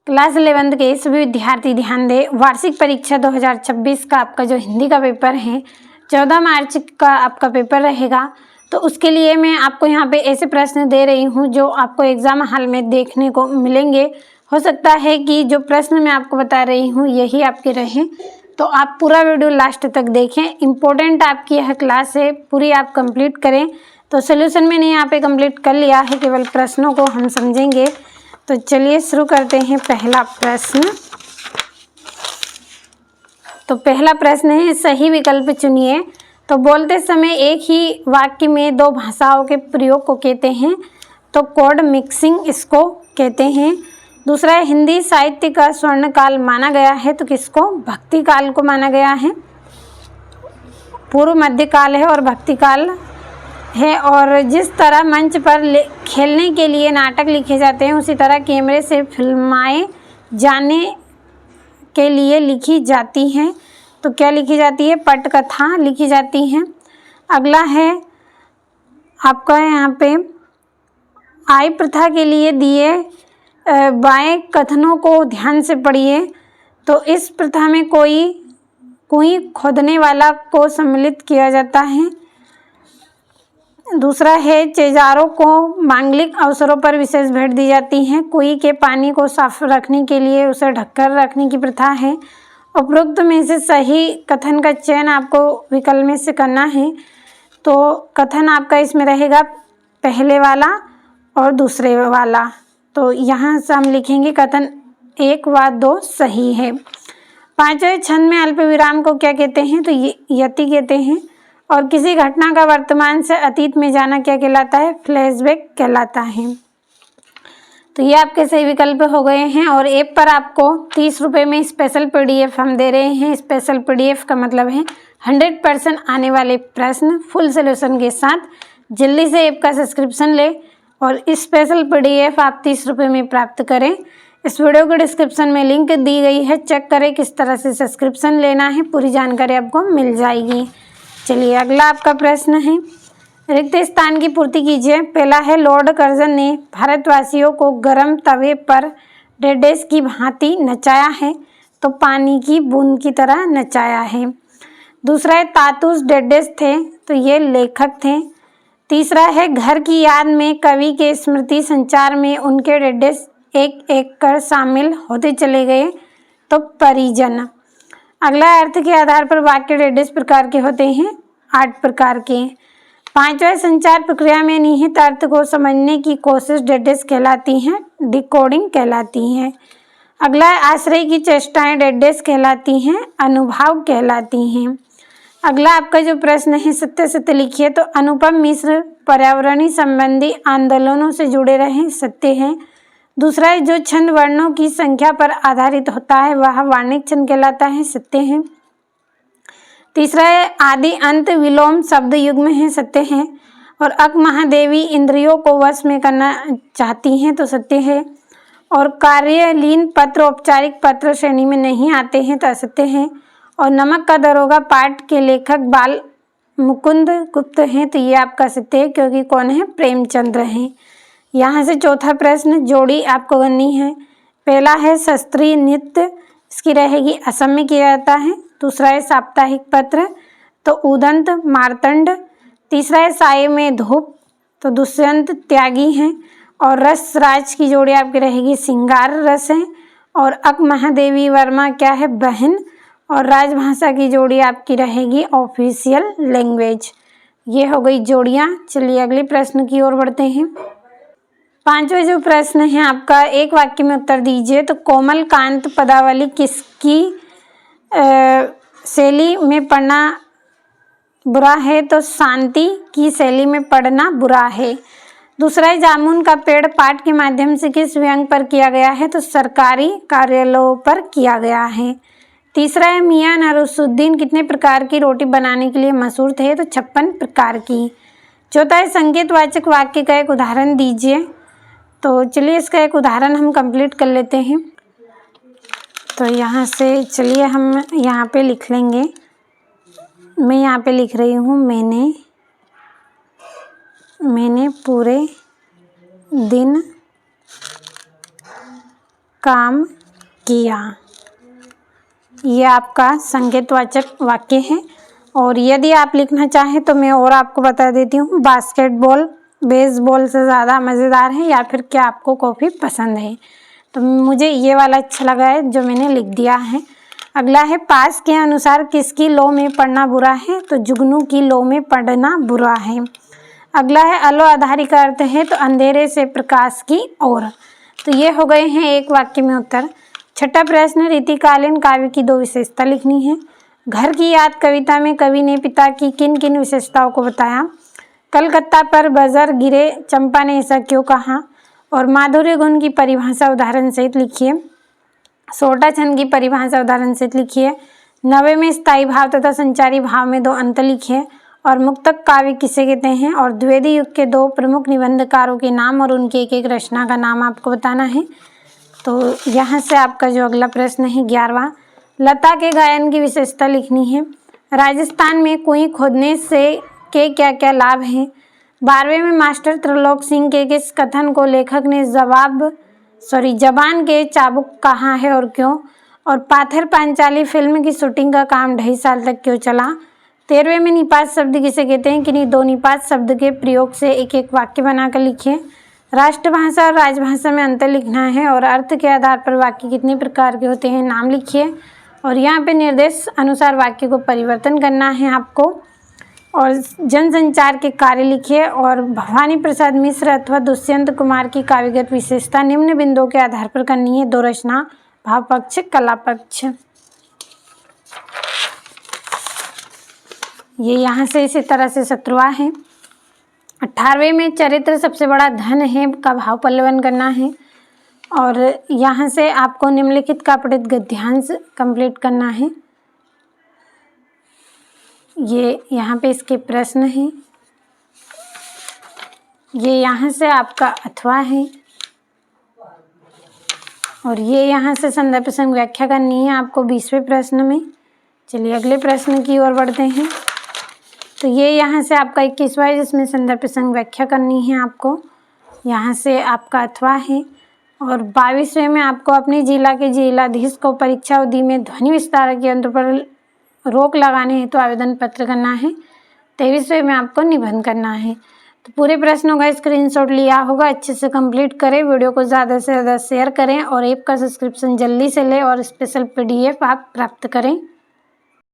Class 11th के सभी विद्यार्थी ध्यान दें। वार्षिक परीक्षा 2026 का आपका जो हिंदी का पेपर है 14 मार्च का आपका पेपर रहेगा। तो उसके लिए मैं आपको यहाँ पे ऐसे प्रश्न दे रही हूँ जो आपको एग्ज़ाम हॉल में देखने को मिलेंगे। हो सकता है कि जो प्रश्न मैं आपको बता रही हूँ यही आपके रहें, तो आप पूरा वीडियो लास्ट तक देखें। इम्पोर्टेंट आपकी यह क्लास है, पूरी आप कंप्लीट करें। तो सोल्यूशन मैंने यहाँ पे कंप्लीट कर लिया है, केवल प्रश्नों को हम समझेंगे। तो चलिए शुरू करते हैं। पहला प्रश्न, तो पहला प्रश्न है सही विकल्प चुनिए। तो बोलते समय एक ही वाक्य में दो भाषाओं के प्रयोग को कहते हैं, तो कोड मिक्सिंग इसको कहते हैं। दूसरा है हिंदी साहित्य का स्वर्ण काल माना गया है, तो किसको? भक्ति काल को माना गया है। पूर्व मध्य काल है और भक्ति काल है। और जिस तरह मंच पर खेलने के लिए नाटक लिखे जाते हैं, उसी तरह कैमरे से फिल्माए जाने के लिए लिखी जाती हैं। तो क्या लिखी जाती है? पटकथा लिखी जाती हैं। अगला है आपका यहाँ पे आय प्रथा के लिए दिए बाएं कथनों को ध्यान से पढ़िए। तो इस प्रथा में कुएं खोदने वाला को सम्मिलित किया जाता है। दूसरा है चेजारों को मांगलिक अवसरों पर विशेष भेंट दी जाती है। कुएं के पानी को साफ रखने के लिए उसे ढककर रखने की प्रथा है। उपरोक्त में से सही कथन का चयन आपको विकल्प में से करना है। तो कथन आपका इसमें रहेगा पहले वाला और दूसरे वाला। तो यहाँ से हम लिखेंगे कथन 1 व 2 सही है। पांचवें छंद में अल्प विराम को क्या कहते हैं? तो यति कहते हैं। और किसी घटना का वर्तमान से अतीत में जाना क्या कहलाता है? फ्लैशबैक कहलाता है। तो ये आपके सही विकल्प हो गए हैं। और ऐप पर आपको 30 रुपये में स्पेशल पीडीएफ हम दे रहे हैं। स्पेशल पीडीएफ का मतलब है 100% आने वाले प्रश्न फुल सोल्यूशन के साथ। जल्दी से ऐप का सब्सक्रिप्शन ले और स्पेशल पीडीएफ आप 30 रुपये में प्राप्त करें। इस वीडियो के डिस्क्रिप्शन में लिंक दी गई है, चेक करें किस तरह से सब्सक्रिप्शन लेना है, पूरी जानकारी आपको मिल जाएगी। चलिए अगला आपका प्रश्न है, रिक्त स्थान की पूर्ति कीजिए। पहला है लॉर्ड कर्जन ने भारतवासियों को गर्म तवे पर डेडेस की भांति नचाया है, तो पानी की बूंद की तरह नचाया है। दूसरा है तातुस डेडेस थे, तो ये लेखक थे। तीसरा है घर की याद में कवि के स्मृति संचार में उनके डेडेस एक एक कर शामिल होते चले गए, तो परिजन। अगला अर्थ के आधार पर वाक्य डेडेस प्रकार के होते हैं? 8 प्रकार के। पांचवा संचार प्रक्रिया में निहित अर्थ को समझने की कोशिश डेडेस कहलाती हैं, डिकोडिंग कहलाती हैं। अगला आश्रय की चेष्टाएं डेडेस कहलाती हैं, अनुभाव कहलाती हैं। अगला आपका जो प्रश्न है सत्य सत्य लिखिए। तो अनुपम मिश्र पर्यावरणीय संबंधी आंदोलनों से जुड़े रहे, सत्य है। दूसरा है जो छंद वर्णों की संख्या पर आधारित होता है वह वार्णिक छंद कहलाता है, सत्य है। तीसरा है आदि अंत विलोम शब्द युग्म है, सत्य है। और अक महादेवी इंद्रियों को वश में करना चाहती हैं, तो सत्य है। और कार्यलीन पत्र औपचारिक पत्र श्रेणी में नहीं आते हैं, तो असत्य है। और नमक का दरोगा पाठ के लेखक बाल मुकुंद गुप्त हैं, तो ये आपका सत्य है, क्योंकि कौन है? प्रेमचंद्र हैं। यहाँ से चौथा प्रश्न जोड़ी आपको करनी है। पहला है शास्त्रीय नृत्य, इसकी रहेगी असम में किया जाता है। दूसरा है साप्ताहिक पत्र, तो उदंत मार्तंड। तीसरा है साये में धूप, तो दुष्यंत त्यागी हैं। और रस राज की जोड़ी आपकी रहेगी सिंगार रस है। और अक महादेवी वर्मा क्या है? बहन। और राजभाषा की जोड़ी आपकी रहेगी ऑफिशियल लैंग्वेज। ये हो गई जोड़ियाँ। चलिए अगले प्रश्न की ओर बढ़ते हैं। पांचवा जो प्रश्न है आपका, एक वाक्य में उत्तर दीजिए। तो कोमल कांत पदावली किसकी शैली में पढ़ना बुरा है? तो शांति की शैली में पढ़ना बुरा है। दूसरा है जामुन का पेड़ पाठ के माध्यम से किस व्यंग पर किया गया है? तो सरकारी कार्यालयों पर किया गया है। तीसरा है मियां नरुसुद्दीन कितने प्रकार की रोटी बनाने के लिए मशहूर थे? तो 56 प्रकार की। चौथा है संकेतवाचक वाक्य का एक उदाहरण दीजिए। तो चलिए इसका एक उदाहरण हम कंप्लीट कर लेते हैं। तो यहाँ से चलिए हम यहाँ पे लिख लेंगे। मैं यहाँ पे लिख रही हूँ मैंने पूरे दिन काम किया। ये आपका संकेतवाचक वाक्य है। और यदि आप लिखना चाहें तो मैं और आपको बता देती हूँ, बास्केटबॉल बेसबॉल से ज़्यादा मज़ेदार है, या फिर क्या आपको कॉफ़ी पसंद है। तो मुझे ये वाला अच्छा लगा है जो मैंने लिख दिया है। अगला है, पास के अनुसार किसकी लौ में पढ़ना बुरा है, तो जुगनू की लौ में पढ़ना बुरा है। अगला है, अलो आधारी का अर्थ है तो अंधेरे से प्रकाश की ओर। तो ये हो गए हैं एक वाक्य में उत्तर। छठा प्रश्न, रीतिकालीन काव्य की 2 विशेषता लिखनी है। घर की याद कविता में कवि ने पिता की किन किन विशेषताओं को बताया। कलकत्ता पर बजर गिरे, चंपा ने ऐसा क्यों कहा। और माधुर्य गुण की परिभाषा उदाहरण सहित लिखिए। सोटा छंद की परिभाषा उदाहरण सहित लिखिए। नवे में स्थायी भाव तथा संचारी भाव में 2 अंतर लिखिए। और मुक्तक काव्य किसे कहते हैं। और द्विवेदी युग के 2 प्रमुख निबंधकारों के नाम और उनके एक एक रचना का नाम आपको बताना है। तो यहाँ से आपका जो अगला प्रश्न है 11वां, लता के गायन की विशेषता लिखनी है। राजस्थान में कुएं खोदने से के क्या क्या लाभ हैं। 12वें में मास्टर त्रिलोक सिंह के किस कथन को लेखक ने जबान के चाबुक कहा है और क्यों। और पाथर पांचाली फिल्म की शूटिंग का काम 2.5 साल तक क्यों चला। 13वें में निपात शब्द किसे कहते हैं, किन्हीं 2 निपात शब्द के प्रयोग से एक एक वाक्य बनाकर लिखिए। राष्ट्रभाषा और राजभाषा में अंतर लिखना है। और अर्थ के आधार पर वाक्य कितने प्रकार के होते हैं नाम लिखिए। और यहाँ पे निर्देश अनुसार वाक्य को परिवर्तन करना है आपको। और जनसंचार के कार्य लिखिए। और भवानी प्रसाद मिश्र अथवा दुष्यंत कुमार की काव्यगत विशेषता निम्न बिंदुओं के आधार पर करनी है। 2 रचना, भाव पक्ष, कला पक्ष। ये यहाँ से इसी तरह से 17वां है। 18वें में चरित्र सबसे बड़ा धन है का भाव पल्लवन करना है। और यहाँ से आपको निम्नलिखित का पठित गद्यांश कंप्लीट करना है। ये यहाँ पे इसके प्रश्न हैं। ये यहाँ से आपका अथवा है। और ये यहाँ से संदर्भ प्रसंग व्याख्या करनी है आपको 20वें प्रश्न में। चलिए अगले प्रश्न की ओर बढ़ते हैं। तो ये यहाँ से आपका 21वां है जिसमें संदर्भ प्रसंग व्याख्या करनी है आपको। यहाँ से आपका अथवा है। और 22वें में आपको अपने जिला के जिलाधीश को परीक्षा अवधि में ध्वनि विस्तारक यंत्र पर रोक लगाने हेतु आवेदन पत्र करना है। 23वें में आपको निबंध करना है। तो पूरे प्रश्नों का स्क्रीनशॉट लिया होगा, अच्छे से कंप्लीट करें, वीडियो को ज़्यादा से ज़्यादा शेयर करें और ऐप का सब्सक्रिप्शन जल्दी से लें और स्पेशल PDF आप प्राप्त करें।